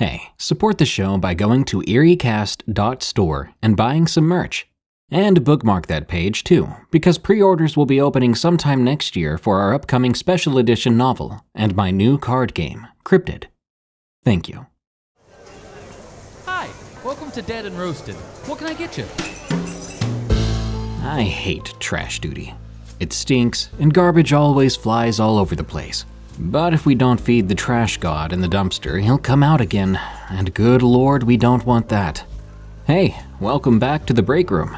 Hey, support the show by going to eriecast.store and buying some merch. And bookmark that page too, because pre-orders will be opening sometime next year for our upcoming special edition novel and my new card game, Cryptid. Thank you. Hi, welcome to Dead and Roasted. What can I get you? I hate trash duty. It stinks, and garbage always flies all over the place. But if we don't feed the trash god in the dumpster, he'll come out again, and good lord, we don't want that. Hey, welcome back to the break room.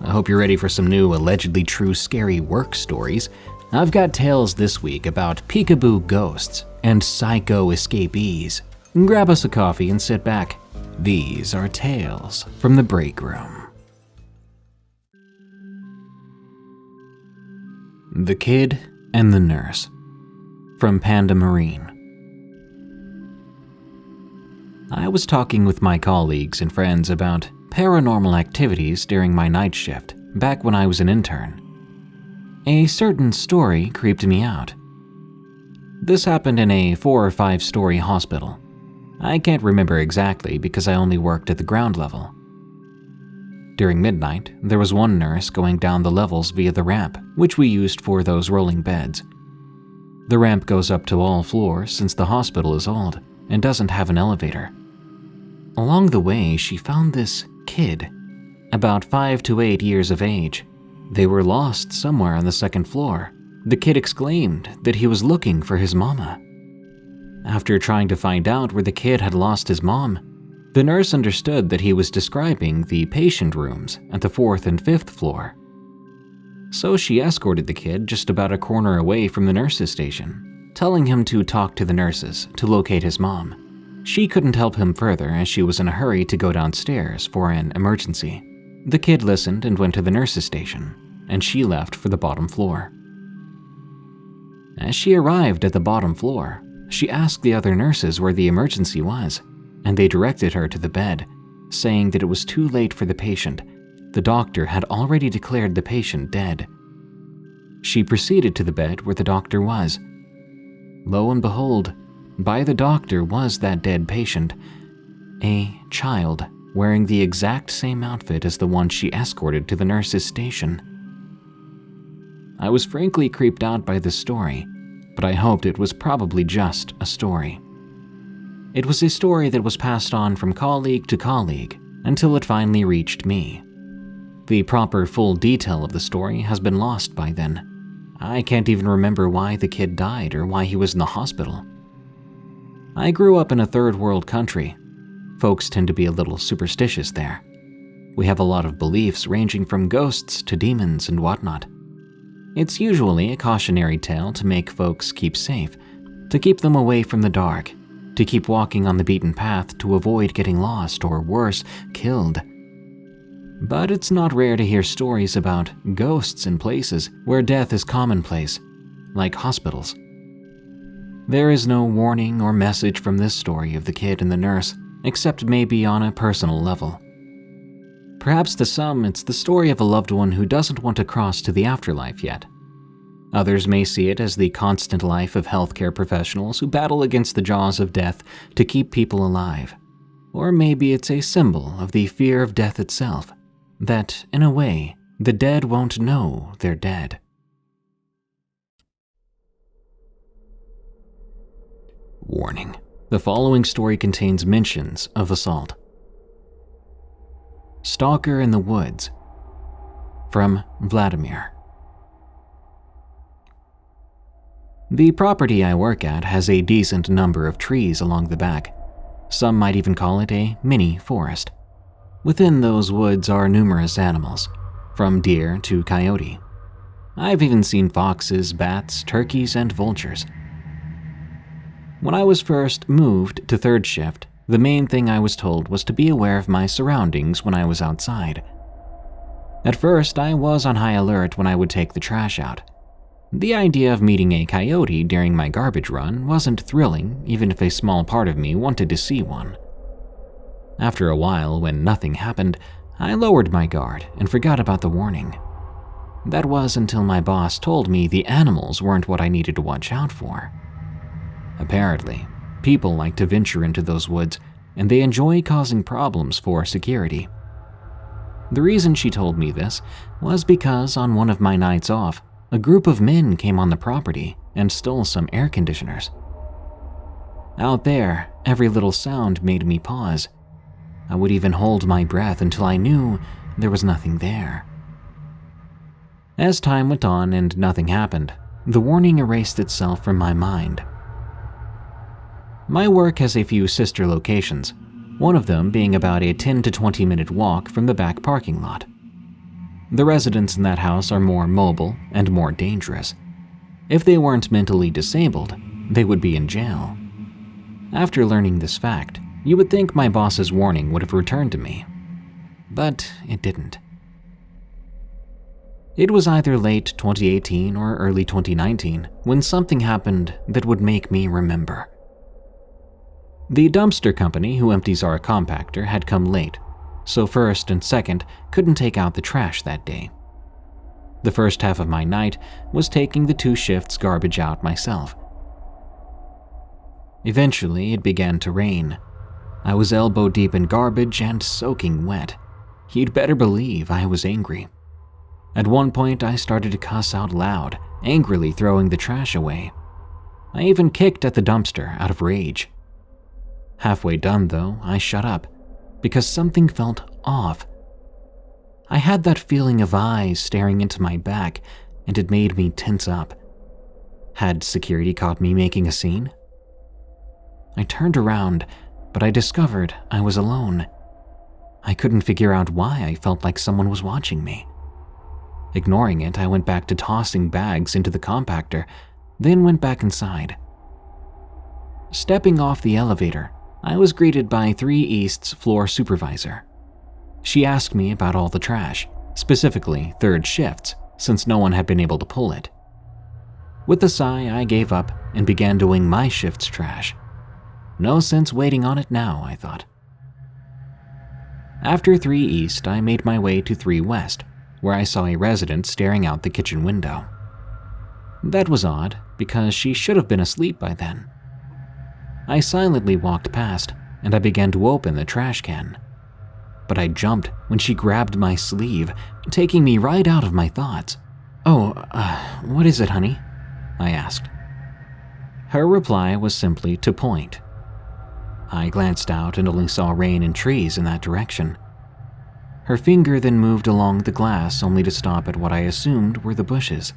I hope you're ready for some new allegedly true scary work stories. I've got tales this week about peekaboo ghosts and psycho escapees. Grab us a coffee and sit back. These are tales from the break room. The Kid and the Nurse, from Pandamarine. I was talking with my colleagues and friends about paranormal activities during my night shift back when I was an intern. A certain story creeped me out. This happened in a 4 or 5 story hospital. I can't remember exactly because I only worked at the ground level. During midnight, there was one nurse going down the levels via the ramp, which we used for those rolling beds. The ramp goes up to all floors since the hospital is old and doesn't have an elevator. Along the way, she found this kid, about 5 to 8 years of age. They were lost somewhere on the 2nd floor. The kid exclaimed that he was looking for his mama. After trying to find out where the kid had lost his mom, the nurse understood that he was describing the patient rooms at the 4th and 5th floor. So she escorted the kid just about a corner away from the nurse's station, telling him to talk to the nurses to locate his mom. She couldn't help him further as she was in a hurry to go downstairs for an emergency. The kid listened and went to the nurse's station, and she left for the bottom floor. As she arrived at the bottom floor, she asked the other nurses where the emergency was, and they directed her to the bed, saying that it was too late for the patient. The doctor had already declared the patient dead. She proceeded to the bed where the doctor was. Lo and behold, by the doctor was that dead patient, a child wearing the exact same outfit as the one she escorted to the nurse's station. I was frankly creeped out by this story, but I hoped it was probably just a story. It was a story that was passed on from colleague to colleague until it finally reached me. The proper full detail of the story has been lost by then. I can't even remember why the kid died or why he was in the hospital. I grew up in a third world country. Folks tend to be a little superstitious there. We have a lot of beliefs ranging from ghosts to demons and whatnot. It's usually a cautionary tale to make folks keep safe, to keep them away from the dark, to keep walking on the beaten path to avoid getting lost or worse, killed. But it's not rare to hear stories about ghosts in places where death is commonplace, like hospitals. There is no warning or message from this story of the kid and the nurse, except maybe on a personal level. Perhaps to some, it's the story of a loved one who doesn't want to cross to the afterlife yet. Others may see it as the constant life of healthcare professionals who battle against the jaws of death to keep people alive. Or maybe it's a symbol of the fear of death itself, that, in a way, the dead won't know they're dead. Warning: the following story contains mentions of assault. Stalker in the Woods, from Vladimir. The property I work at has a decent number of trees along the back. Some might even call it a mini forest. Within those woods are numerous animals, from deer to coyote. I've even seen foxes, bats, turkeys, and vultures. When I was first moved to third shift, the main thing I was told was to be aware of my surroundings when I was outside. At first, I was on high alert when I would take the trash out. The idea of meeting a coyote during my garbage run wasn't thrilling, even if a small part of me wanted to see one. After a while, when nothing happened, I lowered my guard and forgot about the warning. That was until my boss told me the animals weren't what I needed to watch out for. Apparently, people like to venture into those woods, and they enjoy causing problems for security. The reason she told me this was because on one of my nights off, a group of men came on the property and stole some air conditioners. Out there, every little sound made me pause. I would even hold my breath until I knew there was nothing there. As time went on and nothing happened, the warning erased itself from my mind. My work has a few sister locations, one of them being about a 10 to 20 minute walk from the back parking lot. The residents in that house are more mobile and more dangerous. If they weren't mentally disabled, they would be in jail. After learning this fact, you would think my boss's warning would have returned to me, but it didn't. It was either late 2018 or early 2019 when something happened that would make me remember. The dumpster company who empties our compactor had come late, so first and second couldn't take out the trash that day. The first half of my night was taking the 2 shifts garbage out myself. Eventually, it began to rain. I was elbow deep in garbage and soaking wet. You'd better believe I was angry. At one point, I started to cuss out loud, angrily throwing the trash away. I even kicked at the dumpster out of rage. Halfway done, though, I shut up, because something felt off. I had that feeling of eyes staring into my back, and it made me tense up. Had security caught me making a scene? I turned around, but I discovered I was alone. I couldn't figure out why I felt like someone was watching me. Ignoring it, I went back to tossing bags into the compactor, then went back inside. Stepping off the elevator, I was greeted by 3 East's floor supervisor. She asked me about all the trash, specifically third shifts, since no one had been able to pull it. With a sigh, I gave up and began doing my shift's trash. No sense waiting on it now, I thought. After 3 East, I made my way to 3 West, where I saw a resident staring out the kitchen window. That was odd, because she should have been asleep by then. I silently walked past, and I began to open the trash can. But I jumped when she grabbed my sleeve, taking me right out of my thoughts. What is it, honey?" I asked. Her reply was simply to point. I glanced out and only saw rain and trees in that direction. Her finger then moved along the glass only to stop at what I assumed were the bushes.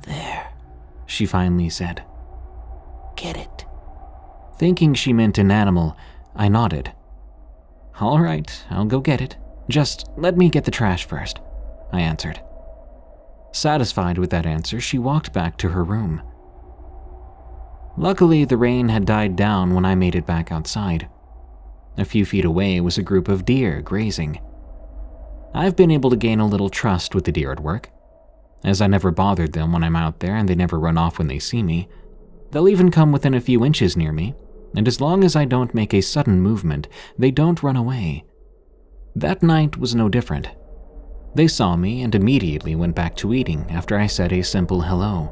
"There," she finally said. "Get it." Thinking she meant an animal, I nodded. "All right, I'll go get it. Just let me get the trash first," I answered. Satisfied with that answer, she walked back to her room. Luckily, the rain had died down when I made it back outside. A few feet away was a group of deer grazing. I've been able to gain a little trust with the deer at work, as I never bothered them when I'm out there and they never run off when they see me. They'll even come within a few inches near me, and as long as I don't make a sudden movement, they don't run away. That night was no different. They saw me and immediately went back to eating after I said a simple hello.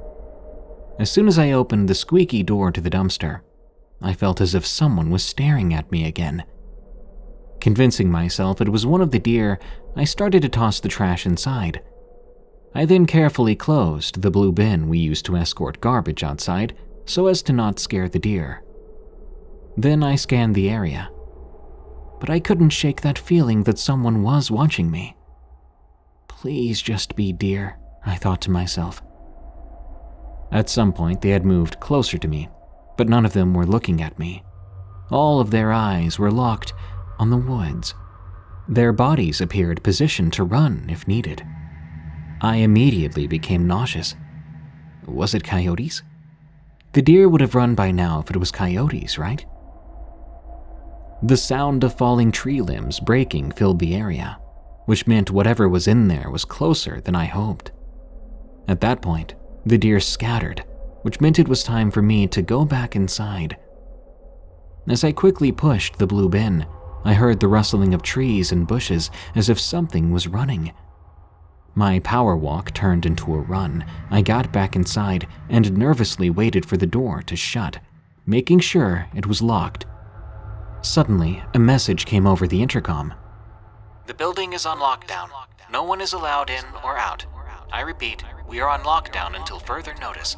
As soon as I opened the squeaky door to the dumpster, I felt as if someone was staring at me again. Convincing myself it was one of the deer, I started to toss the trash inside. I then carefully closed the blue bin we used to escort garbage outside so as to not scare the deer. Then I scanned the area, but I couldn't shake that feeling that someone was watching me. Please just be deer, I thought to myself. At some point they had moved closer to me, but none of them were looking at me. All of their eyes were locked on the woods. Their bodies appeared positioned to run if needed. I immediately became nauseous. Was it coyotes? The deer would have run by now if it was coyotes, right? The sound of falling tree limbs breaking filled the area, which meant whatever was in there was closer than I hoped. At that point, the deer scattered, which meant it was time for me to go back inside. As I quickly pushed the blue bin, I heard the rustling of trees and bushes as if something was running. My power walk turned into a run. I got back inside and nervously waited for the door to shut, making sure it was locked. Suddenly, a message came over the intercom. "The building is on lockdown. No one is allowed in or out. I repeat, we are on lockdown until further notice."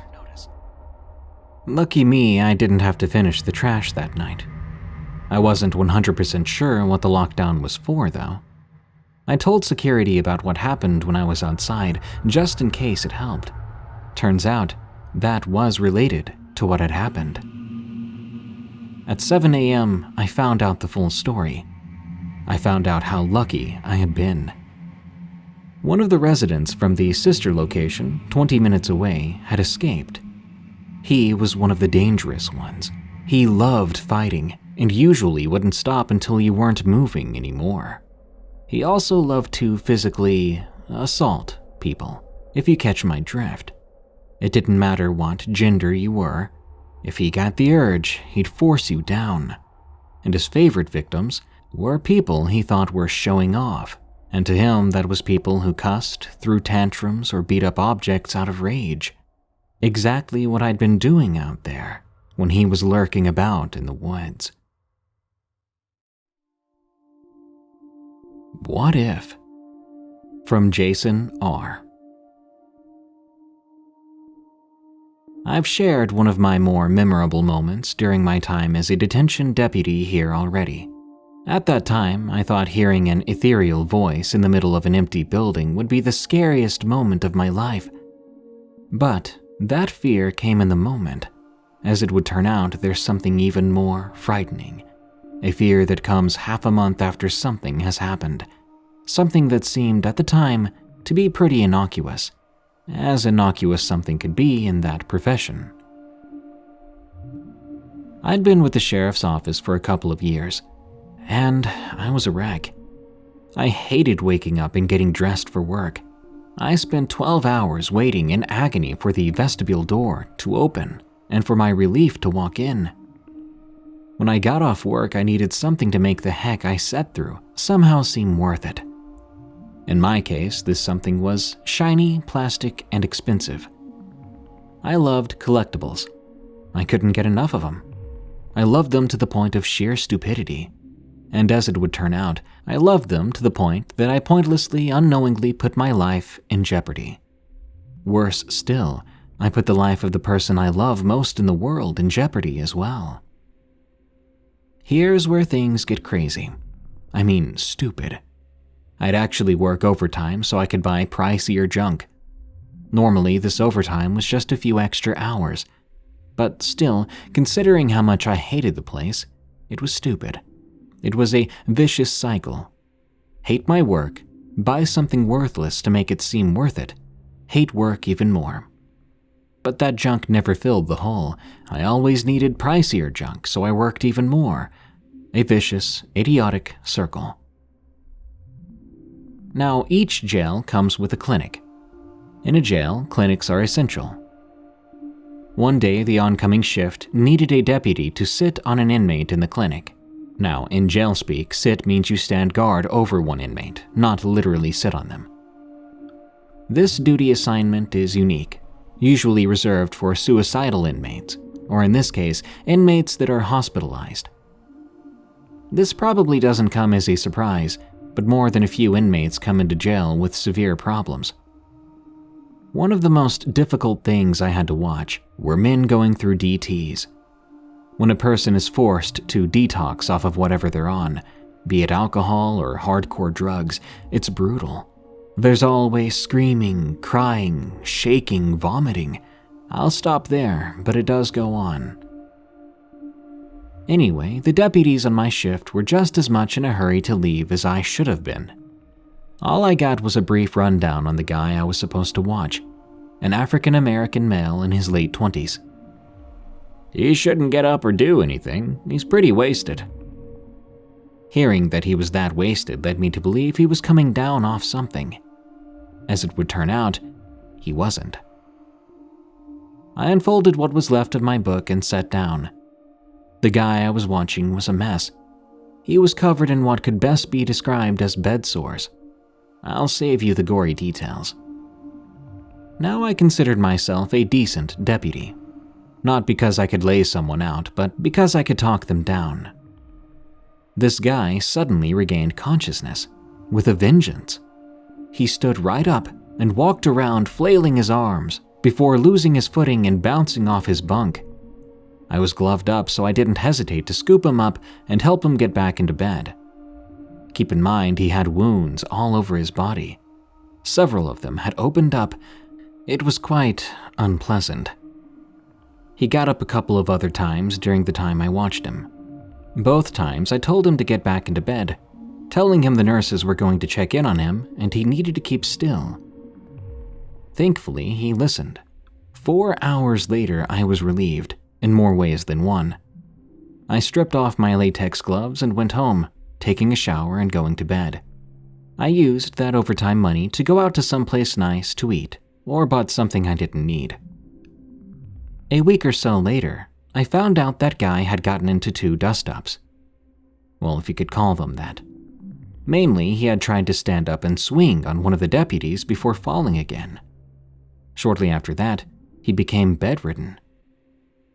Lucky me, I didn't have to finish the trash that night. I wasn't 100% sure what the lockdown was for, though. I told security about what happened when I was outside, just in case it helped. Turns out, that was related to what had happened. At 7 a.m., I found out the full story. I found out how lucky I had been. One of the residents from the sister location, 20 minutes away, had escaped. He was one of the dangerous ones. He loved fighting and usually wouldn't stop until you weren't moving anymore. He also loved to physically assault people, if you catch my drift. It didn't matter what gender you were. If he got the urge, he'd force you down. And his favorite victims were people he thought were showing off, and to him that was people who cussed, threw tantrums, or beat up objects out of rage. Exactly what I'd been doing out there when he was lurking about in the woods. What if? From Jason R. I've shared one of my more memorable moments during my time as a detention deputy here already. At that time, I thought hearing an ethereal voice in the middle of an empty building would be the scariest moment of my life. But that fear came in the moment. As it would turn out, there's something even more frightening. A fear that comes half a month after something has happened. Something that seemed at the time to be pretty innocuous. As innocuous something could be in that profession. I'd been with the sheriff's office for a couple of years, and I was a wreck. I hated waking up and getting dressed for work. I spent 12 hours waiting in agony for the vestibule door to open and for my relief to walk in. When I got off work, I needed something to make the heck I sat through somehow seem worth it. In my case, this something was shiny, plastic, and expensive. I loved collectibles. I couldn't get enough of them. I loved them to the point of sheer stupidity. And as it would turn out, I loved them to the point that I pointlessly, unknowingly put my life in jeopardy. Worse still, I put the life of the person I love most in the world in jeopardy as well. Here's where things get crazy. I mean, stupid. I'd actually work overtime so I could buy pricier junk. Normally, this overtime was just a few extra hours. But still, considering how much I hated the place, it was stupid. It was a vicious cycle. Hate my work, buy something worthless to make it seem worth it, hate work even more. But that junk never filled the hole. I always needed pricier junk, so I worked even more. A vicious, idiotic circle. Now, each jail comes with a clinic. In a jail, clinics are essential. One day, the oncoming shift needed a deputy to sit on an inmate in the clinic. Now, in jail speak, sit means you stand guard over one inmate, not literally sit on them. This duty assignment is unique, usually reserved for suicidal inmates, or in this case, inmates that are hospitalized. This probably doesn't come as a surprise, but more than a few inmates come into jail with severe problems. One of the most difficult things I had to watch were men going through DTs. When a person is forced to detox off of whatever they're on, be it alcohol or hardcore drugs, it's brutal. There's always screaming, crying, shaking, vomiting. I'll stop there, but it does go on. Anyway, the deputies on my shift were just as much in a hurry to leave as I should have been. All I got was a brief rundown on the guy I was supposed to watch, an African-American male in his late 20s. He shouldn't get up or do anything. He's pretty wasted. Hearing that he was that wasted led me to believe he was coming down off something. As it would turn out, he wasn't. I unfolded what was left of my book and sat down. The guy I was watching was a mess. He was covered in what could best be described as bed sores. I'll save you the gory details. Now I considered myself a decent deputy. Not because I could lay someone out, but because I could talk them down. This guy suddenly regained consciousness, with a vengeance. He stood right up and walked around flailing his arms before losing his footing and bouncing off his bunk. I was gloved up, so I didn't hesitate to scoop him up and help him get back into bed. Keep in mind, he had wounds all over his body. Several of them had opened up. It was quite unpleasant. He got up a couple of other times during the time I watched him. Both times I told him to get back into bed, telling him the nurses were going to check in on him and he needed to keep still. Thankfully, he listened. 4 hours later, I was relieved, in more ways than one. I stripped off my latex gloves and went home, taking a shower and going to bed. I used that overtime money to go out to someplace nice to eat, or bought something I didn't need. A week or so later, I found out that guy had gotten into 2 dust-ups. Well, if you could call them that. Mainly, he had tried to stand up and swing on one of the deputies before falling again. Shortly after that, he became bedridden.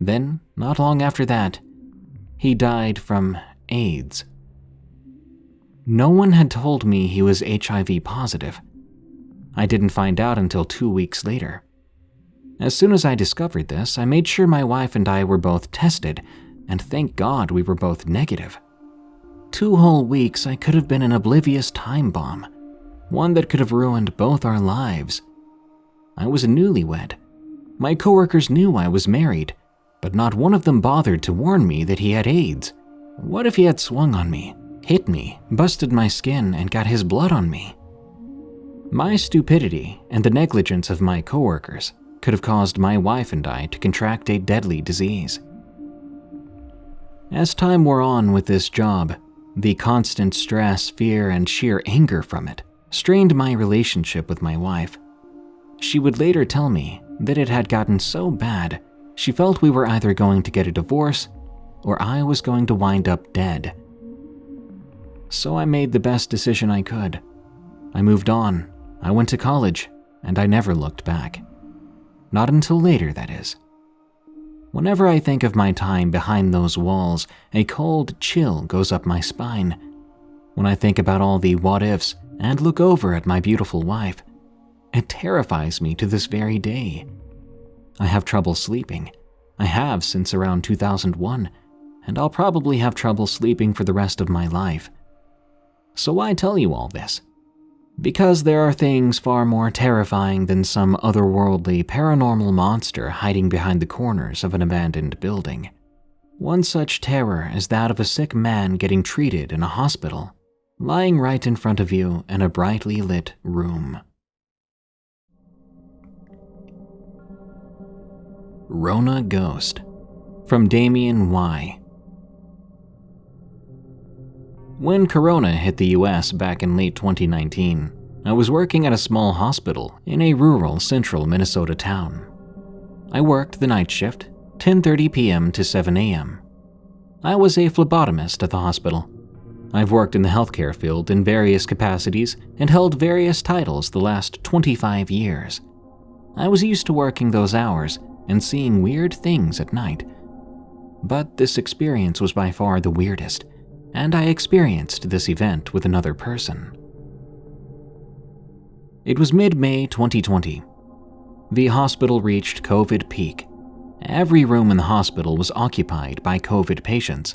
Then, not long after that, he died from AIDS. No one had told me he was HIV positive. I didn't find out until 2 weeks later. As soon as I discovered this, I made sure my wife and I were both tested, and thank God we were both negative. 2 whole weeks I could have been an oblivious time bomb, one that could have ruined both our lives. I was a newlywed. My coworkers knew I was married, but not one of them bothered to warn me that he had AIDS. What if he had swung on me, hit me, busted my skin, and got his blood on me? My stupidity and the negligence of my coworkers could have caused my wife and I to contract a deadly disease. As time wore on with this job, the constant stress, fear, and sheer anger from it strained my relationship with my wife. She would later tell me that it had gotten so bad, she felt we were either going to get a divorce or I was going to wind up dead. So I made the best decision I could. I moved on, I went to college, and I never looked back. Not until later, that is. Whenever I think of my time behind those walls, a cold chill goes up my spine. When I think about all the what-ifs and look over at my beautiful wife, it terrifies me to this very day. I have trouble sleeping. I have since around 2001, and I'll probably have trouble sleeping for the rest of my life. So why tell you all this? Because there are things far more terrifying than some otherworldly paranormal monster hiding behind the corners of an abandoned building. One such terror is that of a sick man getting treated in a hospital, lying right in front of you in a brightly lit room. Rona Ghost, from Damien Y. When Corona hit the US back in late 2019, I was working at a small hospital in a rural central Minnesota town. I worked the night shift, 10:30 p.m. to 7 a.m. I was a phlebotomist at the hospital. I've worked in the healthcare field in various capacities and held various titles the last 25 years. I was used to working those hours and seeing weird things at night. But this experience was by far the weirdest, and I experienced this event with another person. It was mid-May 2020. The hospital reached COVID peak. Every room in the hospital was occupied by COVID patients.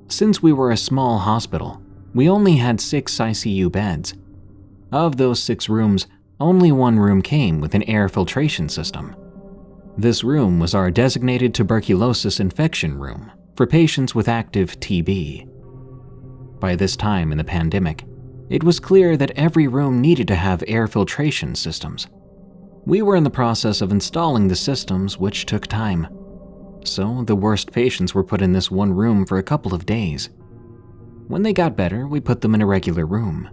Since we were a small hospital, we only had 6 ICU beds. Of those 6 rooms, only 1 room came with an air filtration system. This room was our designated tuberculosis infection room for patients with active TB. By this time in the pandemic, it was clear that every room needed to have air filtration systems. We were in the process of installing the systems, which took time. So the worst patients were put in this one room for a couple of days. When they got better, we put them in a regular room.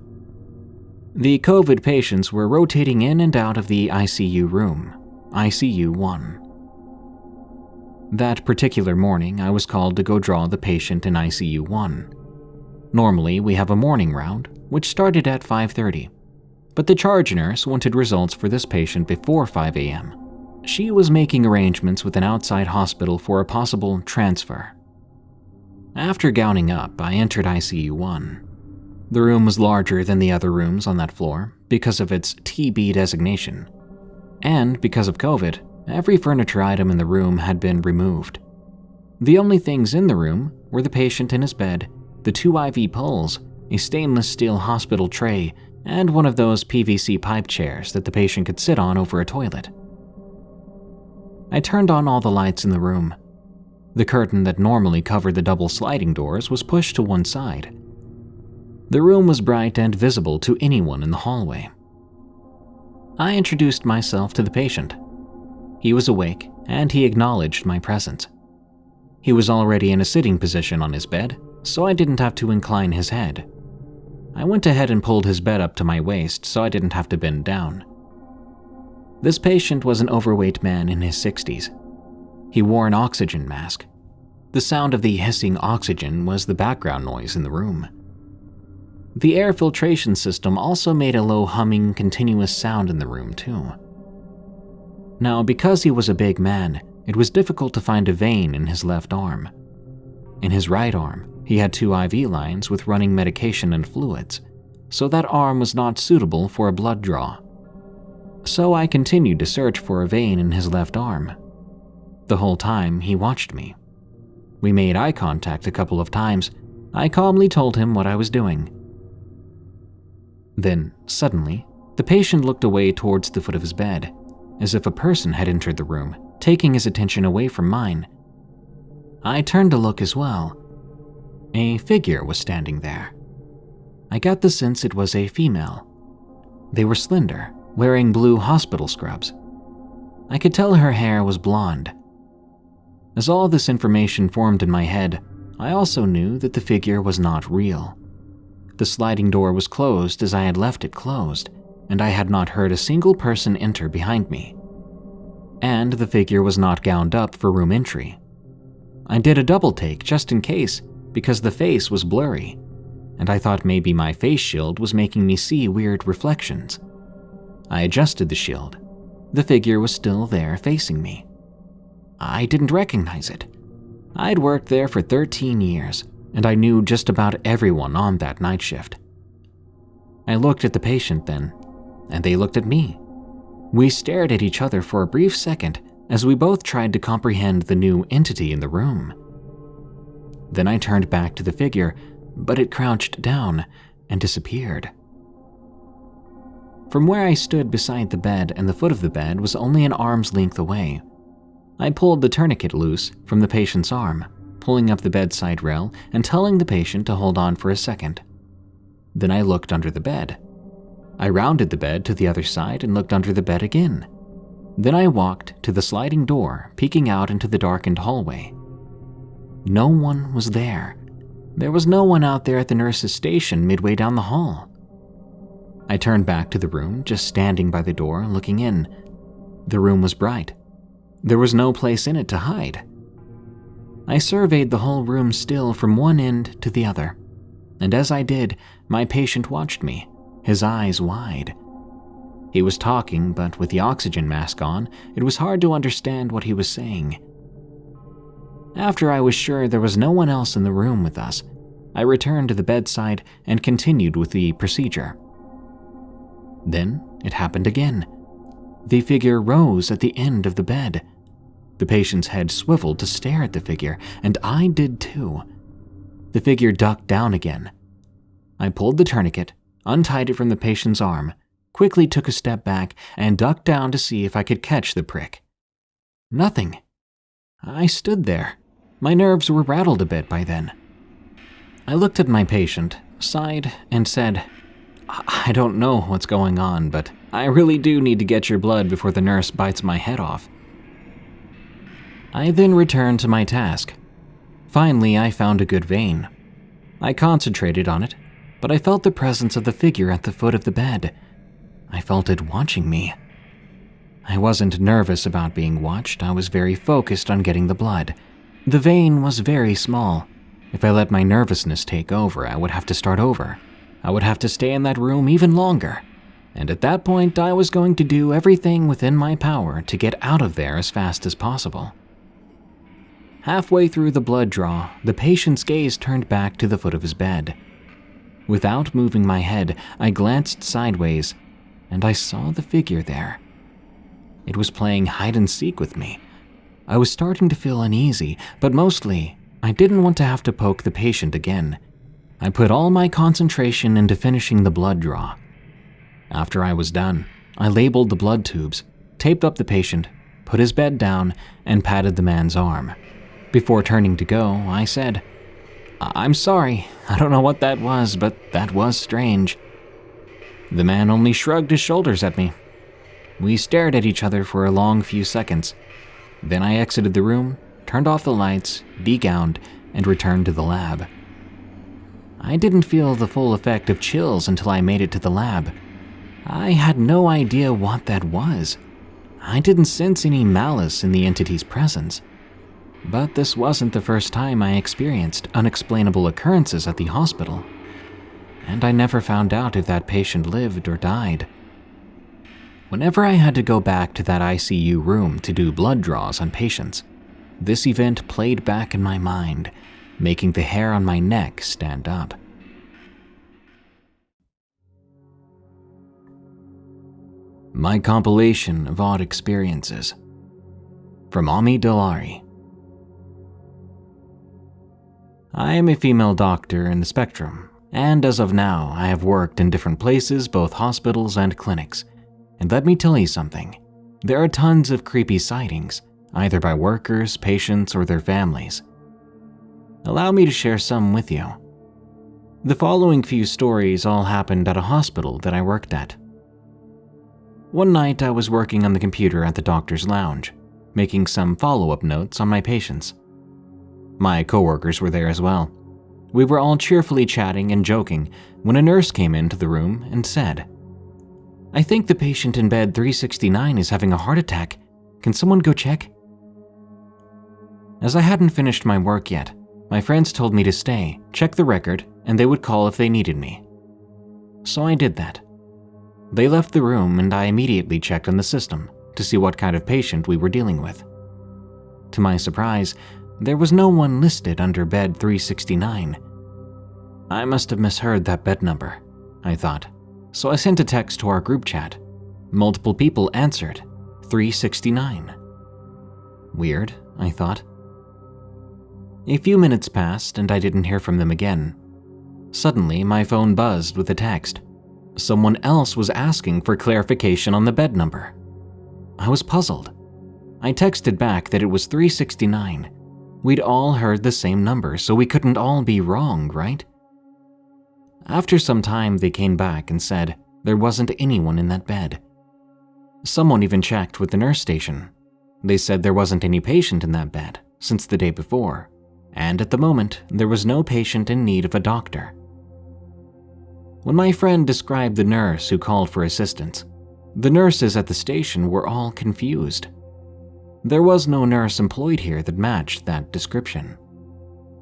The COVID patients were rotating in and out of the ICU room, ICU 1. That particular morning, I was called to go draw the patient in ICU 1. Normally, we have a morning round, which started at 5:30, but the charge nurse wanted results for this patient before 5 a.m. She was making arrangements with an outside hospital for a possible transfer. After gowning up, I entered ICU 1. The room was larger than the other rooms on that floor because of its TB designation. And because of COVID, every furniture item in the room had been removed. The only things in the room were the patient in his bed, the 2 IV poles, a stainless steel hospital tray, and one of those PVC pipe chairs that the patient could sit on over a toilet. I turned on all the lights in the room. The curtain that normally covered the double sliding doors was pushed to one side. The room was bright and visible to anyone in the hallway. I introduced myself to the patient. He was awake, and he acknowledged my presence. He was already in a sitting position on his bed, so I didn't have to incline his head. I went ahead and pulled his bed up to my waist so I didn't have to bend down. This patient was an overweight man in his 60s. He wore an oxygen mask. The sound of the hissing oxygen was the background noise in the room. The air filtration system also made a low humming, continuous sound in the room too. Now, because he was a big man, it was difficult to find a vein in his left arm. In his right arm, he had 2 IV lines with running medication and fluids, so that arm was not suitable for a blood draw. So I continued to search for a vein in his left arm. The whole time, he watched me. We made eye contact a couple of times. I calmly told him what I was doing. Then, suddenly, the patient looked away towards the foot of his bed, as if a person had entered the room, taking his attention away from mine. I turned to look as well. A figure was standing there. I got the sense it was a female. They were slender, wearing blue hospital scrubs. I could tell her hair was blonde. As all this information formed in my head, I also knew that the figure was not real. The sliding door was closed as I had left it closed, and I had not heard a single person enter behind me. And the figure was not gowned up for room entry. I did a double take just in case, because the face was blurry, and I thought maybe my face shield was making me see weird reflections. I adjusted the shield. The figure was still there facing me. I didn't recognize it. I'd worked there for 13 years, and I knew just about everyone on that night shift. I looked at the patient then, and they looked at me. We stared at each other for a brief second as we both tried to comprehend the new entity in the room. Then I turned back to the figure, but it crouched down and disappeared. From where I stood beside the bed and the foot of the bed was only an arm's length away. I pulled the tourniquet loose from the patient's arm, pulling up the bedside rail and telling the patient to hold on for a second. Then I looked under the bed. I rounded the bed to the other side and looked under the bed again. Then I walked to the sliding door, peeking out into the darkened hallway. No one was there. There was no one out there at the nurse's station midway down the hall. I turned back to the room, just standing by the door, looking in. The room was bright. There was no place in it to hide. I surveyed the whole room still from one end to the other, and as I did, my patient watched me, his eyes wide. He was talking, but with the oxygen mask on, it was hard to understand what he was saying. After I was sure there was no one else in the room with us, I returned to the bedside and continued with the procedure. Then it happened again. The figure rose at the end of the bed. The patient's head swiveled to stare at the figure, and I did too. The figure ducked down again. I pulled the tourniquet, untied it from the patient's arm, quickly took a step back, and ducked down to see if I could catch the prick. Nothing. I stood there. My nerves were rattled a bit by then. I looked at my patient, sighed, and said, "I don't know what's going on, but I really do need to get your blood before the nurse bites my head off." I then returned to my task. Finally, I found a good vein. I concentrated on it, but I felt the presence of the figure at the foot of the bed. I felt it watching me. I wasn't nervous about being watched. I was very focused on getting the blood. The vein was very small. If I let my nervousness take over, I would have to start over. I would have to stay in that room even longer. And at that point, I was going to do everything within my power to get out of there as fast as possible. Halfway through the blood draw, the patient's gaze turned back to the foot of his bed. Without moving my head, I glanced sideways, and I saw the figure there. It was playing hide and seek with me. I was starting to feel uneasy, but mostly, I didn't want to have to poke the patient again. I put all my concentration into finishing the blood draw. After I was done, I labeled the blood tubes, taped up the patient, put his bed down, and patted the man's arm. Before turning to go, I said, "I'm sorry, I don't know what that was, but that was strange." The man only shrugged his shoulders at me. We stared at each other for a long few seconds. Then I exited the room, turned off the lights, degowned, and returned to the lab. I didn't feel the full effect of chills until I made it to the lab. I had no idea what that was. I didn't sense any malice in the entity's presence. But this wasn't the first time I experienced unexplainable occurrences at the hospital. And I never found out if that patient lived or died. Whenever I had to go back to that ICU room to do blood draws on patients, this event played back in my mind, making the hair on my neck stand up. My Compilation of Odd Experiences from Amidalari. I am a female doctor in the spectrum, and as of now, I have worked in different places, both hospitals and clinics. And let me tell you something, there are tons of creepy sightings, either by workers, patients, or their families. Allow me to share some with you. The following few stories all happened at a hospital that I worked at. One night I was working on the computer at the doctor's lounge, making some follow-up notes on my patients. My coworkers were there as well. We were all cheerfully chatting and joking when a nurse came into the room and said, "I think the patient in bed 369 is having a heart attack. Can someone go check?" As I hadn't finished my work yet, my friends told me to stay, check the record, and they would call if they needed me. So I did that. They left the room and I immediately checked on the system to see what kind of patient we were dealing with. To my surprise, there was no one listed under bed 369. I must have misheard that bed number, I thought. So I sent a text to our group chat. Multiple people answered, 369. Weird, I thought. A few minutes passed and I didn't hear from them again. Suddenly, my phone buzzed with a text. Someone else was asking for clarification on the bed number. I was puzzled. I texted back that it was 369. We'd all heard the same number, so we couldn't all be wrong, right? After some time, they came back and said there wasn't anyone in that bed. Someone even checked with the nurse station. They said there wasn't any patient in that bed since the day before, and at the moment, there was no patient in need of a doctor. When my friend described the nurse who called for assistance, the nurses at the station were all confused. There was no nurse employed here that matched that description.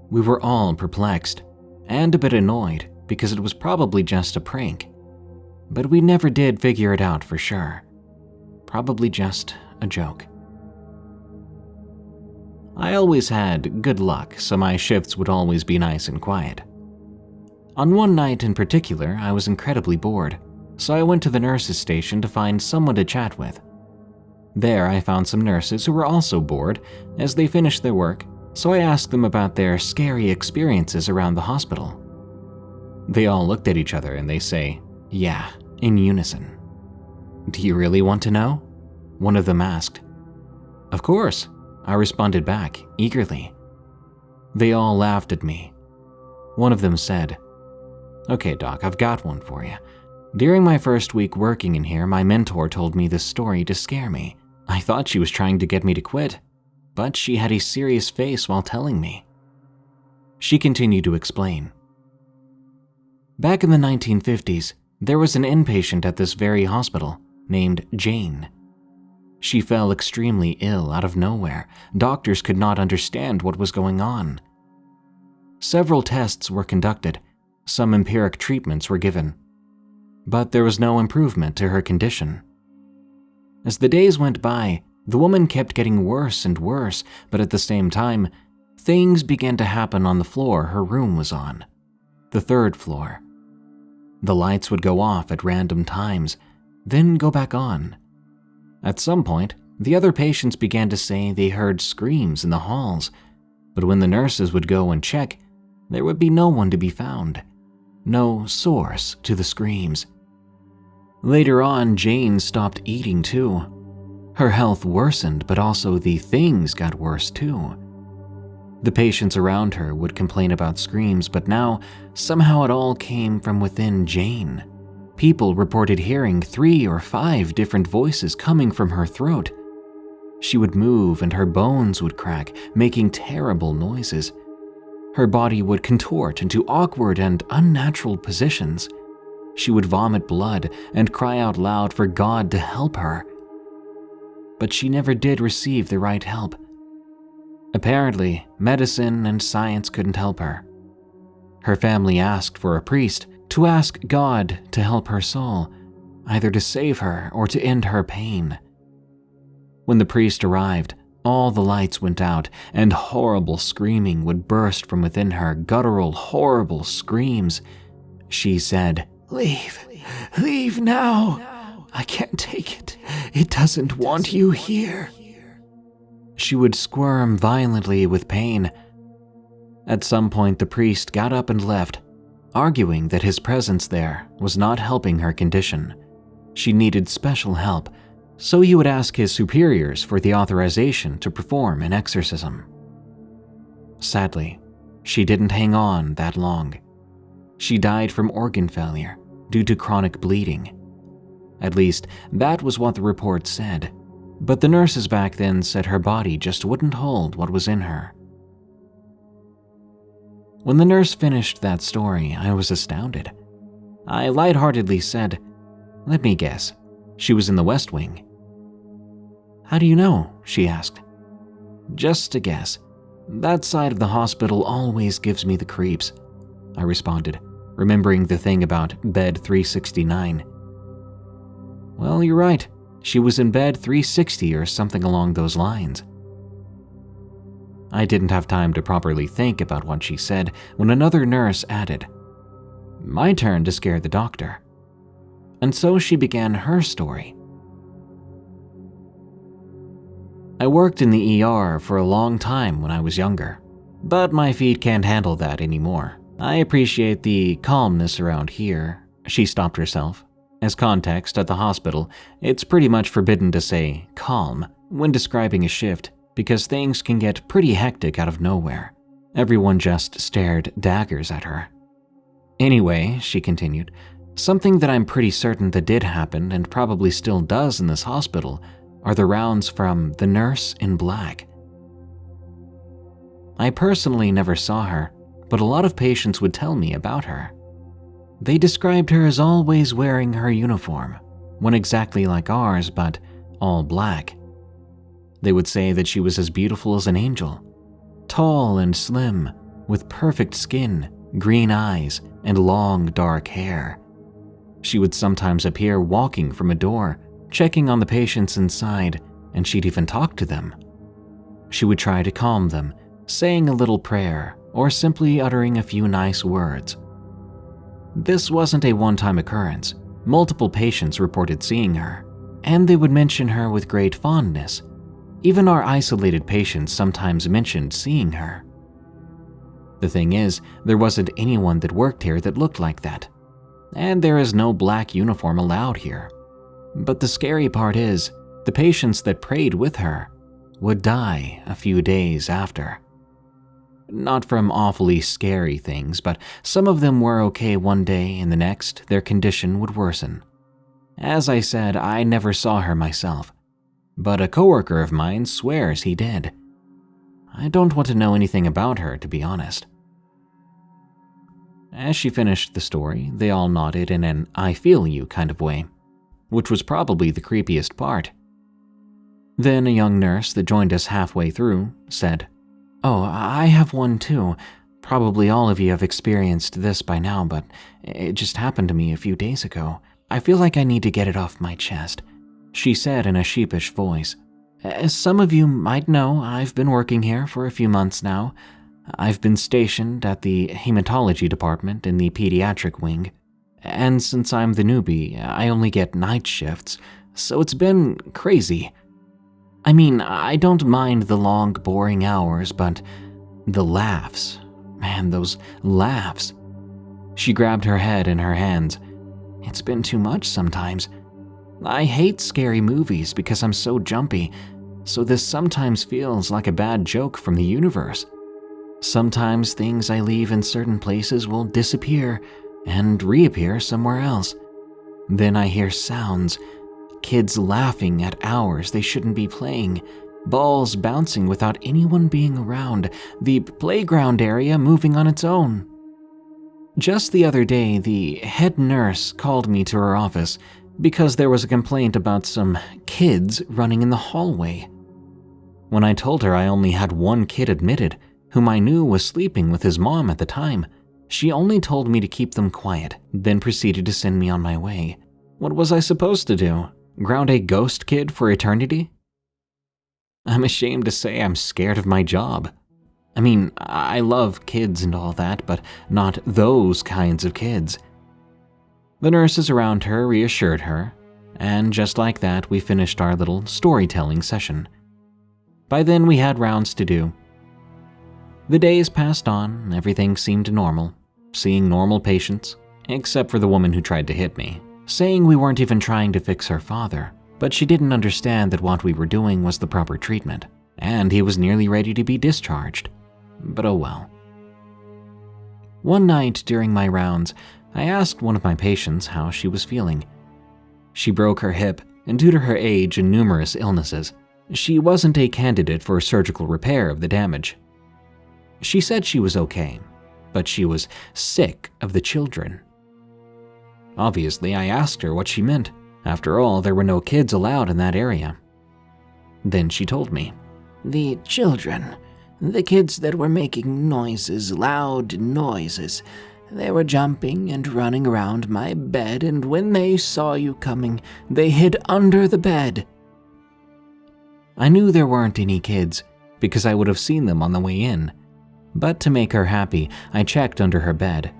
We were all perplexed and a bit annoyed because it was probably just a prank. But we never did figure it out for sure. Probably just a joke. I always had good luck, so my shifts would always be nice and quiet. On one night in particular, I was incredibly bored, so I went to the nurses' station to find someone to chat with. There, I found some nurses who were also bored as they finished their work, so I asked them about their scary experiences around the hospital. They all looked at each other and they say, "Yeah," in unison. "Do you really want to know?" one of them asked. "Of course," I responded back, eagerly. They all laughed at me. One of them said, "Okay, Doc, I've got one for you. During my first week working in here, my mentor told me this story to scare me. I thought she was trying to get me to quit, but she had a serious face while telling me." She continued to explain. Back in the 1950s, there was an inpatient at this very hospital named Jane. She fell extremely ill out of nowhere. Doctors could not understand what was going on. Several tests were conducted. Some empiric treatments were given. But there was no improvement to her condition. As the days went by, the woman kept getting worse and worse, but at the same time, Things began to happen on the floor her room was on, the 3rd floor. The lights would go off at random times, then go back on. At some point, the other patients began to say they heard screams in the halls, but when the nurses would go and check, there would be no one to be found. No source to the screams. Later on, Jane stopped eating too. Her health worsened, but also the things got worse too. The patients around her would complain about screams, but now, somehow it all came from within Jane. People reported hearing 3 or 5 different voices coming from her throat. She would move and her bones would crack, making terrible noises. Her body would contort into awkward and unnatural positions. She would vomit blood and cry out loud for God to help her. But she never did receive the right help. Apparently, medicine and science couldn't help her. Her family asked for a priest to ask God to help her soul, either to save her or to end her pain. When the priest arrived, all the lights went out and horrible screaming would burst from within her, guttural, horrible screams. She said, Leave now. I can't take it. It doesn't want you here." She would squirm violently with pain. At some point, the priest got up and left, arguing that his presence there was not helping her condition. She needed special help, so he would ask his superiors for the authorization to perform an exorcism. Sadly, she didn't hang on that long. She died from organ failure due to chronic bleeding. At least, that was what the report said, but the nurses back then said her body just wouldn't hold what was in her. When the nurse finished that story, I was astounded. I lightheartedly said, "Let me guess, she was in the West Wing." "How do you know?" she asked. "Just a guess. That side of the hospital always gives me the creeps," I responded, remembering the thing about bed 369. "Well, you're right. She was in bed 360 or something along those lines." I didn't have time to properly think about what she said when another nurse added, "My turn to scare the doctor." And so she began her story. "I worked in the ER for a long time when I was younger, but my feet can't handle that anymore. I appreciate the calmness around here." She stopped herself. As context, at the hospital, it's pretty much forbidden to say calm when describing a shift because things can get pretty hectic out of nowhere. Everyone just stared daggers at her. "Anyway," she continued, "something that I'm pretty certain that did happen and probably still does in this hospital are the rounds from the nurse in black. I personally never saw her, but a lot of patients would tell me about her. They described her as always wearing her uniform, one exactly like ours, but all black. They would say that she was as beautiful as an angel, tall and slim, with perfect skin, green eyes, and long dark hair. She would sometimes appear walking from a door, checking on the patients inside, and she'd even talk to them. She would try to calm them, saying a little prayer, or simply uttering a few nice words. This wasn't a one-time occurrence. Multiple patients reported seeing her, and they would mention her with great fondness. Even our isolated patients sometimes mentioned seeing her. The thing is, there wasn't anyone that worked here that looked like that, and there is no black uniform allowed here. But the scary part is, the patients that prayed with her would die a few days after. Not from awfully scary things, but some of them were okay one day and the next their condition would worsen. As I said, I never saw her myself, but a coworker of mine swears he did. I don't want to know anything about her, to be honest." As she finished the story, they all nodded in an "I feel you" kind of way, which was probably the creepiest part. Then a young nurse that joined us halfway through said, "Oh, I have one too. Probably all of you have experienced this by now, but it just happened to me a few days ago. I feel like I need to get it off my chest," she said in a sheepish voice. "As some of you might know, I've been working here for a few months now. I've been stationed at the hematology department in the pediatric wing, and since I'm the newbie, I only get night shifts, so it's been crazy. I mean, I don't mind the long, boring hours, but the laughs. Man, those laughs. She grabbed her head in her hands. It's been too much sometimes. I hate scary movies because I'm so jumpy, so this sometimes feels like a bad joke from the universe. Sometimes things I leave in certain places will disappear and reappear somewhere else. Then I hear sounds, kids laughing at hours they shouldn't be playing, balls bouncing without anyone being around, the playground area moving on its own. Just the other day, the head nurse called me to her office because there was a complaint about some kids running in the hallway. When I told her I only had one kid admitted, whom I knew was sleeping with his mom at the time, she only told me to keep them quiet, then proceeded to send me on my way. What was I supposed to do? Ground a ghost kid for eternity? I'm ashamed to say I'm scared of my job. I mean, I love kids and all that, but not those kinds of kids. The nurses around her reassured her, and just like that, we finished our little storytelling session. By then, we had rounds to do. The days passed on, everything seemed normal, seeing normal patients, except for the woman who tried to hit me, saying we weren't even trying to fix her father, but she didn't understand that what we were doing was the proper treatment, and he was nearly ready to be discharged. But oh well. One night during my rounds, I asked one of my patients how she was feeling. She broke her hip, and due to her age and numerous illnesses, she wasn't a candidate for surgical repair of the damage. She said she was okay, but she was sick of the children. Obviously, I asked her what she meant. After all, there were no kids allowed in that area. Then she told me, "The children, the kids that were making noises, loud noises. They were jumping and running around my bed, and when they saw you coming, they hid under the bed." I knew there weren't any kids, because I would have seen them on the way in. But to make her happy, I checked under her bed.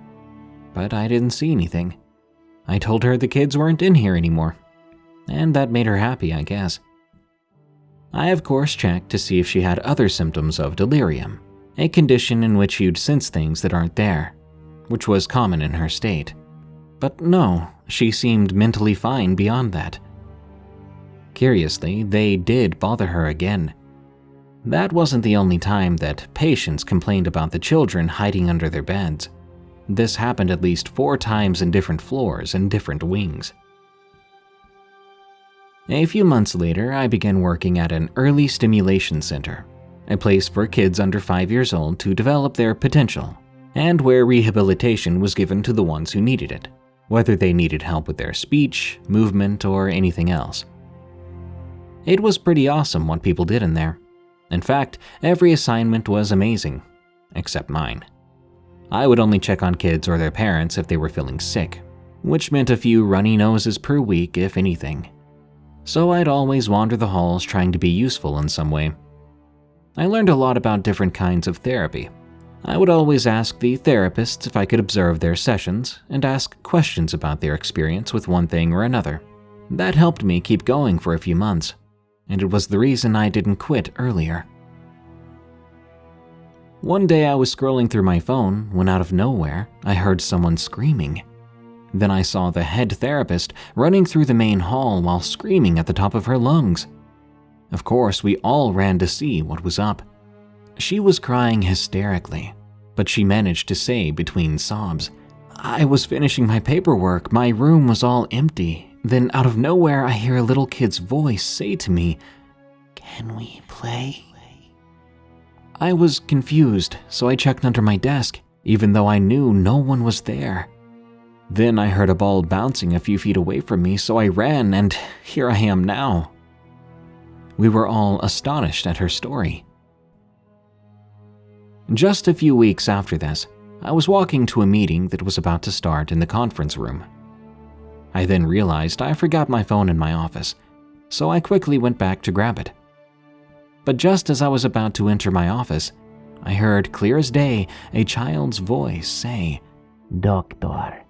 But I didn't see anything. I told her the kids weren't in here anymore. And that made her happy, I guess. I of course checked to see if she had other symptoms of delirium, a condition in which you'd sense things that aren't there, which was common in her state. But no, she seemed mentally fine beyond that. Curiously, they did bother her again. That wasn't the only time that patients complained about the children hiding under their beds. This happened at least 4 times in different floors and different wings. A few months later, I began working at an early stimulation center, a place for kids under 5 years old to develop their potential, and where rehabilitation was given to the ones who needed it, whether they needed help with their speech, movement, or anything else. It was pretty awesome what people did in there. In fact, every assignment was amazing, except mine. I would only check on kids or their parents if they were feeling sick, which meant a few runny noses per week if anything. So I'd always wander the halls trying to be useful in some way. I learned a lot about different kinds of therapy. I would always ask the therapists if I could observe their sessions and ask questions about their experience with one thing or another. That helped me keep going for a few months, and it was the reason I didn't quit earlier. One day I was scrolling through my phone when out of nowhere I heard someone screaming. Then I saw the head therapist running through the main hall while screaming at the top of her lungs. Of course, we all ran to see what was up. She was crying hysterically, but she managed to say between sobs, "I was finishing my paperwork, my room was all empty. Then out of nowhere I hear a little kid's voice say to me, 'Can we play?' I was confused, so I checked under my desk, even though I knew no one was there. Then I heard a ball bouncing a few feet away from me, so I ran, and here I am now." We were all astonished at her story. Just a few weeks after this, I was walking to a meeting that was about to start in the conference room. I then realized I forgot my phone in my office, so I quickly went back to grab it. But just as I was about to enter my office, I heard clear as day a child's voice say, "Doctor."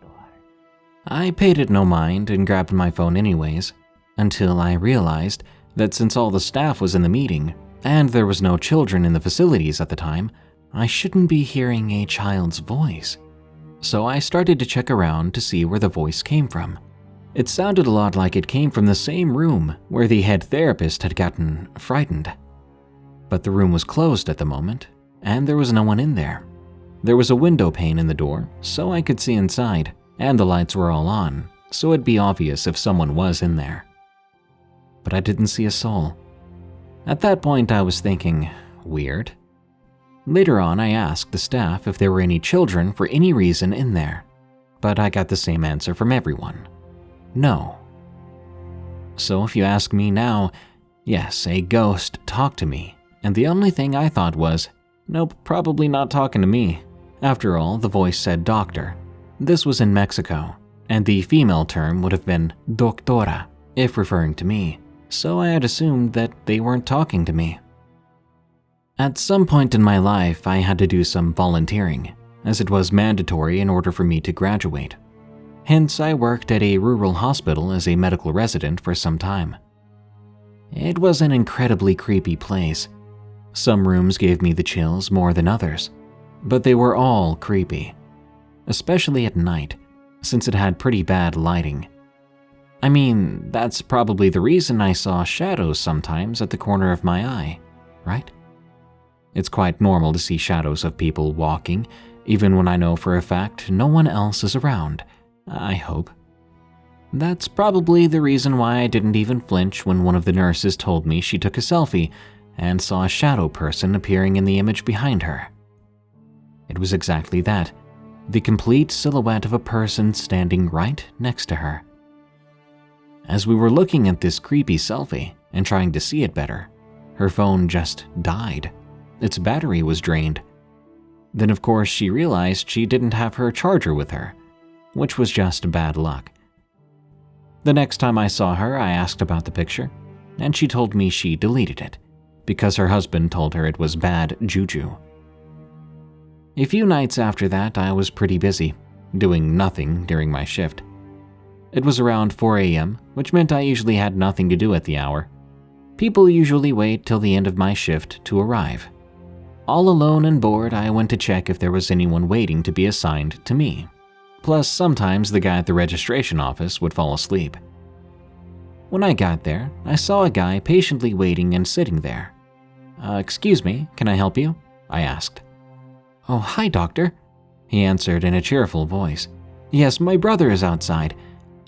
I paid it no mind and grabbed my phone anyways, until I realized that since all the staff was in the meeting and there was no children in the facilities at the time, I shouldn't be hearing a child's voice. So I started to check around to see where the voice came from. It sounded a lot like it came from the same room where the head therapist had gotten frightened. But the room was closed at the moment, and there was no one in there. There was a window pane in the door, so I could see inside, and the lights were all on, so it'd be obvious if someone was in there. But I didn't see a soul. At that point, I was thinking, weird. Later on, I asked the staff if there were any children for any reason in there, but I got the same answer from everyone. No. So if you ask me now, yes, a ghost talked to me, and the only thing I thought was, nope, probably not talking to me. After all, the voice said doctor. This was in Mexico, and the female term would have been doctora if referring to me, so I had assumed that they weren't talking to me. At some point in my life, I had to do some volunteering, as it was mandatory in order for me to graduate. Hence, I worked at a rural hospital as a medical resident for some time. It was an incredibly creepy place. Some rooms gave me the chills more than others, but they were all creepy, especially at night, since it had pretty bad lighting. I mean, that's probably the reason I saw shadows sometimes at the corner of my eye, right? It's quite normal to see shadows of people walking, even when I know for a fact no one else is around, I hope. That's probably the reason why I didn't even flinch when one of the nurses told me she took a selfie and saw a shadow person appearing in the image behind her. It was exactly that, the complete silhouette of a person standing right next to her. As we were looking at this creepy selfie and trying to see it better, her phone just died. Its battery was drained. Then of course she realized she didn't have her charger with her, which was just bad luck. The next time I saw her, I asked about the picture, and she told me she deleted it because her husband told her it was bad juju. A few nights after that, I was pretty busy, doing nothing during my shift. It was around 4 a.m., which meant I usually had nothing to do at the hour. People usually wait till the end of my shift to arrive. All alone and bored, I went to check if there was anyone waiting to be assigned to me. Plus, sometimes the guy at the registration office would fall asleep. When I got there, I saw a guy patiently waiting and sitting there. Excuse me, can I help you?" I asked. "Oh, hi, doctor," he answered in a cheerful voice. "Yes, my brother is outside.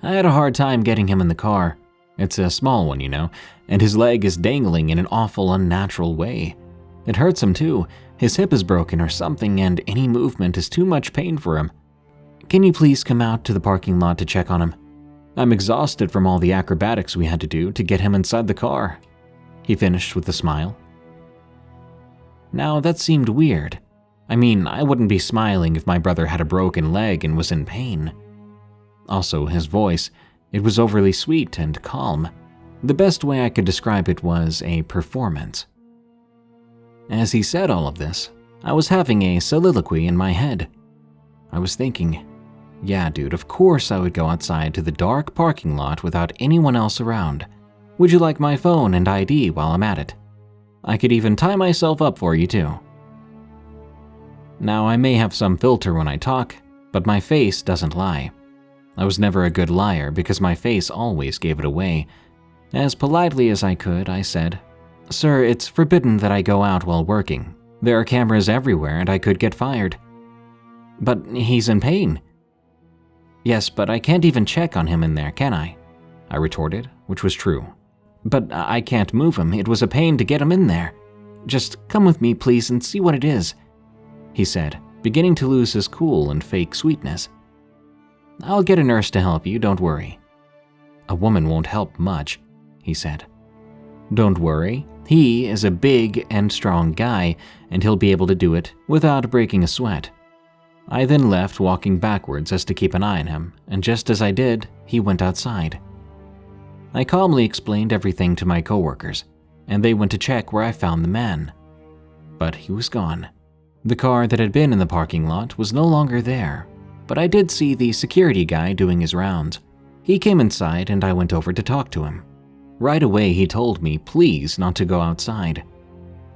I had a hard time getting him in the car. It's a small one, you know, and his leg is dangling in an awful, unnatural way. It hurts him too. His hip is broken or something, and any movement is too much pain for him. Can you please come out to the parking lot to check on him? I'm exhausted from all the acrobatics we had to do to get him inside the car," he finished with a smile. Now, that seemed weird. I mean, I wouldn't be smiling if my brother had a broken leg and was in pain. Also, his voice, it was overly sweet and calm. The best way I could describe it was a performance. As he said all of this, I was having a soliloquy in my head. I was thinking, yeah, dude, of course I would go outside to the dark parking lot without anyone else around. Would you like my phone and ID while I'm at it? I could even tie myself up for you too. Now, I may have some filter when I talk, but my face doesn't lie. I was never a good liar because my face always gave it away. As politely as I could, I said, "Sir, it's forbidden that I go out while working. There are cameras everywhere and I could get fired." "But he's in pain." "Yes, but I can't even check on him in there, can I?" I retorted, which was true. "But I can't move him. It was a pain to get him in there. Just come with me, please, and see what it is," he said, beginning to lose his cool and fake sweetness. "I'll get a nurse to help you, don't worry." "A woman won't help much," he said. "Don't worry, he is a big and strong guy, and he'll be able to do it without breaking a sweat." I then left, walking backwards as to keep an eye on him, and just as I did, he went outside. I calmly explained everything to my coworkers, and they went to check where I found the man. But he was gone. The car that had been in the parking lot was no longer there, but I did see the security guy doing his rounds. He came inside and I went over to talk to him. Right away he told me please not to go outside.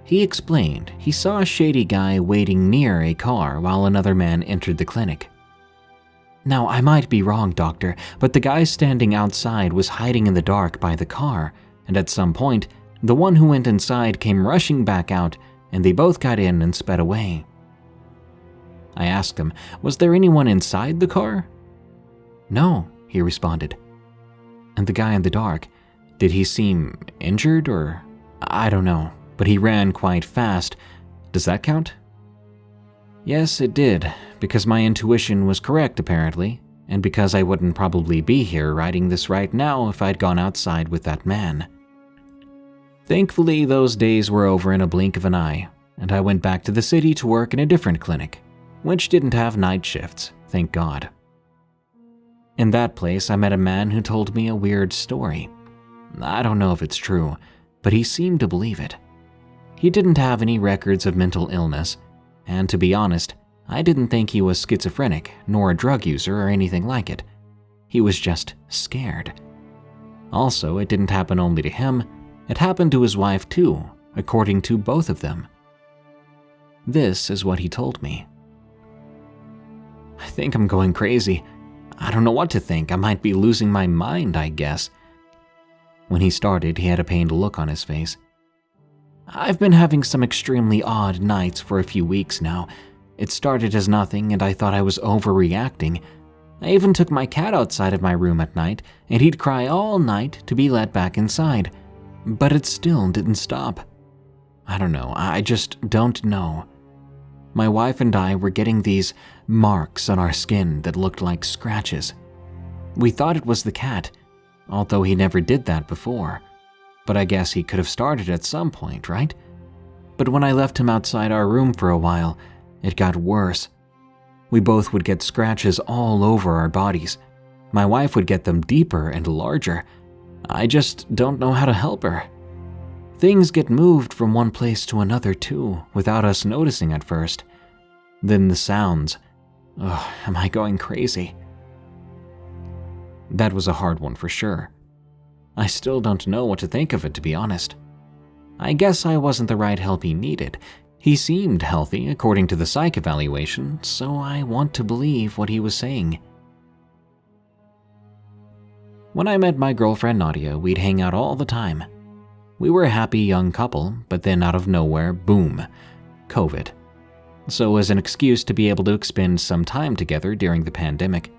He explained he saw a shady guy waiting near a car while another man entered the clinic. Now, I might be wrong, doctor, but the guy standing outside was hiding in the dark by the car, and at some point, the one who went inside came rushing back out, and they both got in and sped away. I asked him, was there anyone inside the car? No, he responded. And the guy in the dark, did he seem injured or… I don't know, but he ran quite fast. Does that count? Yes, it did, because my intuition was correct apparently, and because I wouldn't probably be here writing this right now if I'd gone outside with that man. Thankfully, those days were over in a blink of an eye, and I went back to the city to work in a different clinic, which didn't have night shifts, thank God. In that place, I met a man who told me a weird story. I don't know if it's true, but he seemed to believe it. He didn't have any records of mental illness, and to be honest, I didn't think he was schizophrenic, nor a drug user or anything like it. He was just scared. Also, it didn't happen only to him, it happened to his wife too, according to both of them. This is what he told me. I think I'm going crazy. I don't know what to think. I might be losing my mind, I guess. When he started, he had a pained look on his face. I've been having some extremely odd nights for a few weeks now. It started as nothing and I thought I was overreacting. I even took my cat outside of my room at night and he'd cry all night to be let back inside. But it still didn't stop. I don't know, I just don't know. My wife and I were getting these marks on our skin that looked like scratches. We thought it was the cat, although he never did that before. But I guess he could have started at some point, right? But when I left him outside our room for a while, it got worse. We both would get scratches all over our bodies. My wife would get them deeper and larger. I just don't know how to help her. Things get moved from one place to another too, without us noticing at first. Then the sounds. Ugh, am I going crazy? That was a hard one for sure. I still don't know what to think of it, to be honest. I guess I wasn't the right help he needed. He seemed healthy according to the psych evaluation, so I want to believe what he was saying. When I met my girlfriend Nadia, we'd hang out all the time. We were a happy young couple, but then out of nowhere, boom, COVID. So as an excuse to be able to spend some time together during the pandemic,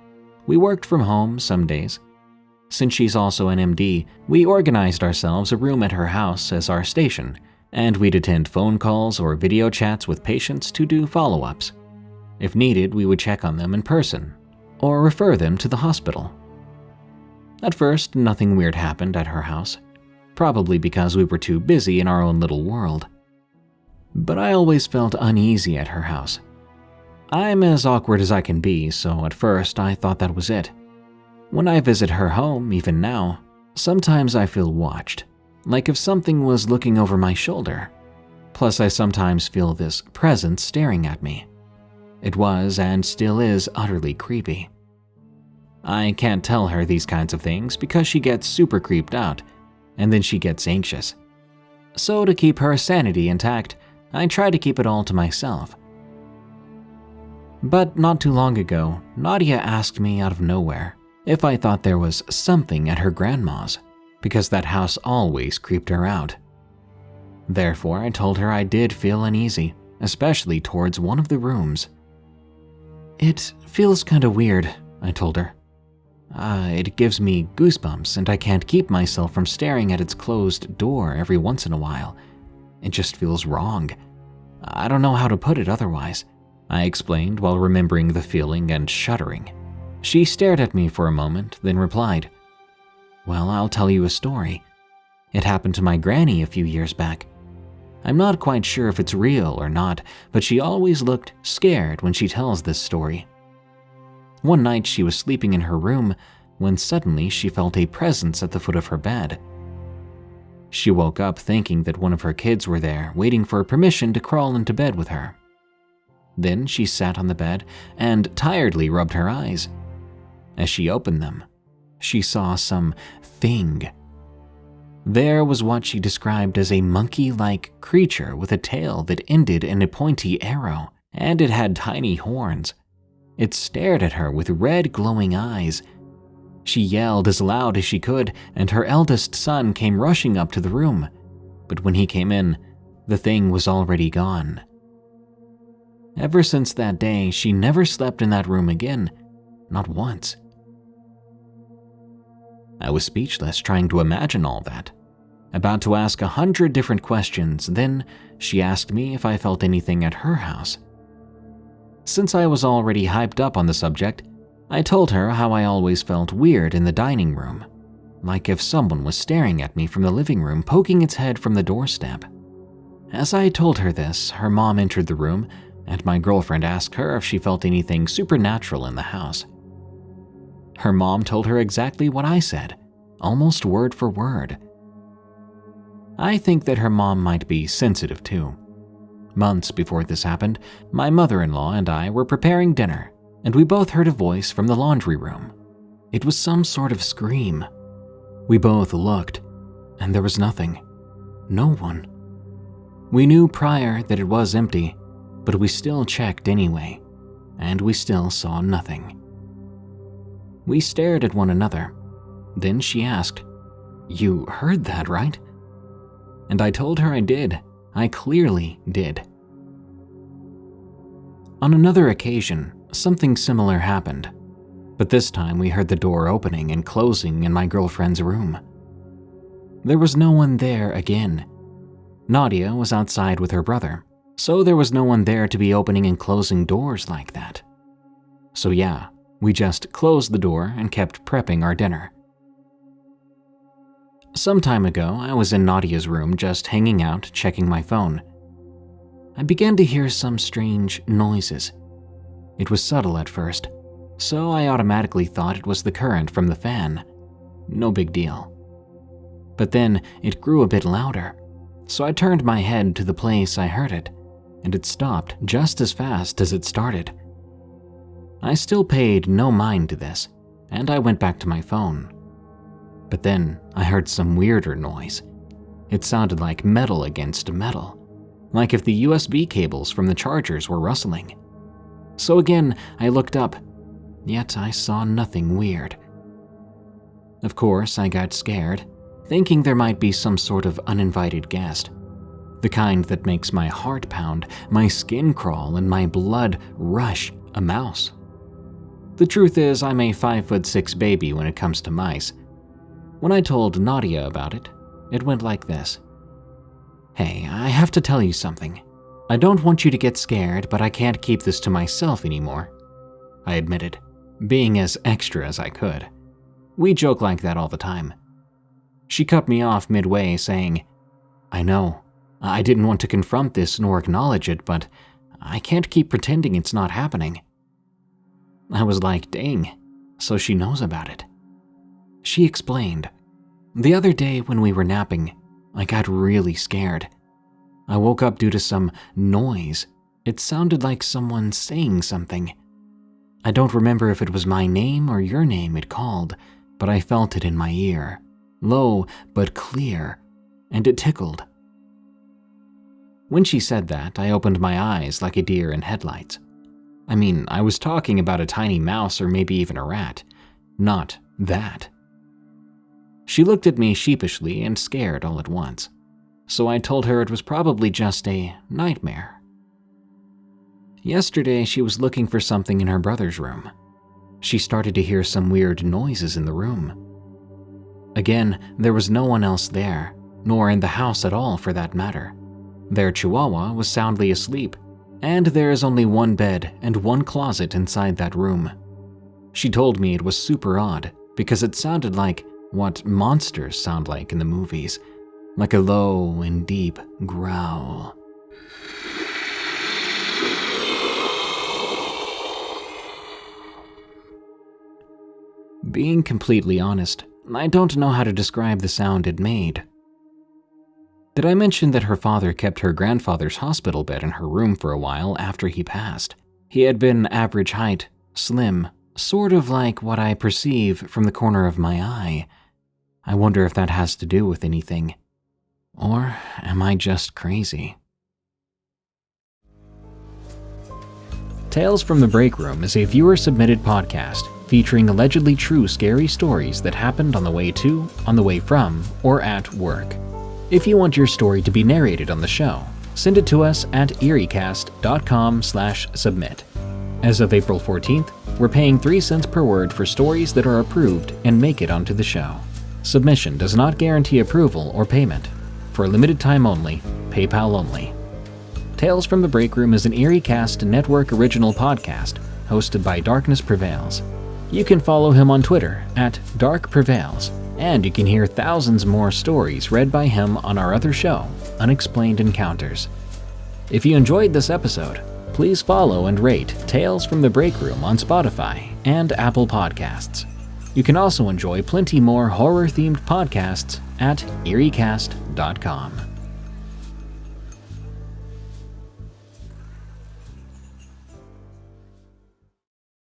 we worked from home some days. Since she's also an MD, we organized ourselves a room at her house as our station, and we'd attend phone calls or video chats with patients to do follow-ups. If needed, we would check on them in person, or refer them to the hospital. At first, nothing weird happened at her house, probably because we were too busy in our own little world. But I always felt uneasy at her house. I'm as awkward as I can be, so at first I thought that was it. When I visit her home, even now, sometimes I feel watched, like if something was looking over my shoulder. Plus I sometimes feel this presence staring at me. It was and still is utterly creepy. I can't tell her these kinds of things because she gets super creeped out, and then she gets anxious. So to keep her sanity intact, I try to keep it all to myself. But not too long ago, Nadia asked me out of nowhere if I thought there was something at her grandma's, because that house always creeped her out. Therefore, I told her I did feel uneasy, especially towards one of the rooms. It feels kinda weird, I told her. It gives me goosebumps and I can't keep myself from staring at its closed door every once in a while. It just feels wrong. I don't know how to put it otherwise, I explained while remembering the feeling and shuddering. She stared at me for a moment, then replied, "Well, I'll tell you a story. It happened to my granny a few years back. I'm not quite sure if it's real or not, but she always looked scared when she tells this story. One night she was sleeping in her room when suddenly she felt a presence at the foot of her bed. She woke up thinking that one of her kids were there, waiting for permission to crawl into bed with her. Then she sat on the bed and tiredly rubbed her eyes. As she opened them, she saw some thing. There was what she described as a monkey-like creature with a tail that ended in a pointy arrow, and it had tiny horns. It stared at her with red glowing eyes. She yelled as loud as she could, and her eldest son came rushing up to the room. But when he came in, the thing was already gone. Ever since that day, she never slept in that room again, not once. I was speechless, trying to imagine all that. About to ask 100 different questions, then she asked me if I felt anything at her house. Since I was already hyped up on the subject, I told her how I always felt weird in the dining room, like if someone was staring at me from the living room, poking its head from the doorstep. As I told her this, her mom entered the room, and my girlfriend asked her if she felt anything supernatural in the house. Her mom told her exactly what I said, almost word for word. I think that her mom might be sensitive too. Months before this happened, my mother-in-law and I were preparing dinner, and we both heard a voice from the laundry room. It was some sort of scream. We both looked, and there was nothing. No one. We knew prior that it was empty, but we still checked anyway, and we still saw nothing. We stared at one another. Then she asked, "You heard that, right?" And I told her I did. I clearly did. On another occasion, something similar happened, but this time we heard the door opening and closing in my girlfriend's room. There was no one there again. Nadia was outside with her brother, so there was no one there to be opening and closing doors like that. So yeah, we just closed the door and kept prepping our dinner. Some time ago, I was in Nadia's room just hanging out, checking my phone. I began to hear some strange noises. It was subtle at first, so I automatically thought it was the current from the fan. No big deal. But then it grew a bit louder, so I turned my head to the place I heard it, and it stopped just as fast as it started. I still paid no mind to this, and I went back to my phone. But then I heard some weirder noise. It sounded like metal against metal, like if the USB cables from the chargers were rustling. So again, I looked up, yet I saw nothing weird. Of course, I got scared, thinking there might be some sort of uninvited guest, the kind that makes my heart pound, my skin crawl, and my blood rush, a mouse. The truth is, I'm a 5'6" baby when it comes to mice. When I told Nadia about it, it went like this. "Hey, I have to tell you something. I don't want you to get scared, but I can't keep this to myself anymore," I admitted, being as extra as I could. We joke like that all the time. She cut me off midway, saying, "I know, I didn't want to confront this nor acknowledge it, but I can't keep pretending it's not happening." I was like, dang, so she knows about it. She explained, "The other day when we were napping, I got really scared. I woke up due to some noise. It sounded like someone saying something. I don't remember if it was my name or your name it called, but I felt it in my ear, low but clear, and it tickled." When she said that, I opened my eyes like a deer in headlights. I mean, I was talking about a tiny mouse or maybe even a rat, not that. She looked at me sheepishly and scared all at once, so I told her it was probably just a nightmare. Yesterday, she was looking for something in her brother's room. She started to hear some weird noises in the room. Again, there was no one else there, nor in the house at all for that matter. Their chihuahua was soundly asleep, and there is only one bed and one closet inside that room. She told me it was super odd because it sounded like what monsters sound like in the movies, like a low and deep growl. Being completely honest, I don't know how to describe the sound it made. Did I mention that her father kept her grandfather's hospital bed in her room for a while after he passed? He had been average height, slim, sort of like what I perceive from the corner of my eye. I wonder if that has to do with anything. Or am I just crazy? Tales from the Break Room is a viewer-submitted podcast featuring allegedly true scary stories that happened on the way to, on the way from, or at work. If you want your story to be narrated on the show, send it to us at eeriecast.com/submit. As of April 14th, we're paying 3 cents per word for stories that are approved and make it onto the show. Submission does not guarantee approval or payment. For a limited time only, PayPal only. Tales from the Break Room is an EerieCast Network original podcast hosted by Darkness Prevails. You can follow him on Twitter at Dark Prevails, and you can hear thousands more stories read by him on our other show, Unexplained Encounters. If you enjoyed this episode, please follow and rate Tales from the Break Room on Spotify and Apple Podcasts. You can also enjoy plenty more horror-themed podcasts at EerieCast.com.